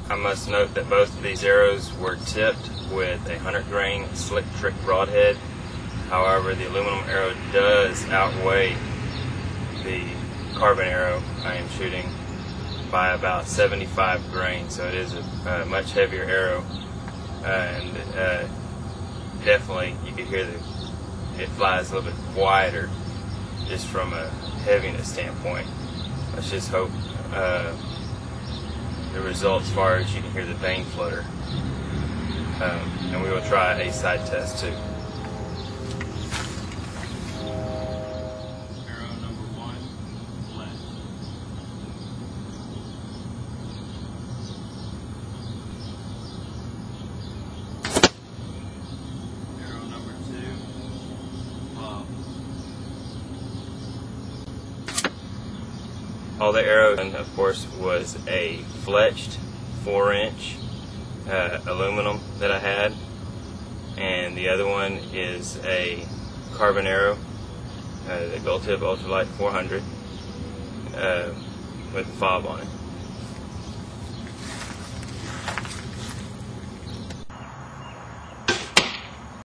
I must note that both of these arrows were tipped with a 100 grain slick trick broadhead. However, the aluminum arrow does outweigh the carbon arrow I am shooting by about 75 grains, so it is a much heavier arrow, and definitely you can hear it flies a little bit quieter just from a heaviness standpoint. Let's just hope the result as far as you can hear the vane flutter, and we will try a side test too. Arrow number 1, fletched. Arrow number 2, FOB. All the arrows, of course, was a fletched 4-inch aluminum that I had, and the other one is a carbon arrow, the Gold Tip Ultralight 400 with a FOB on it.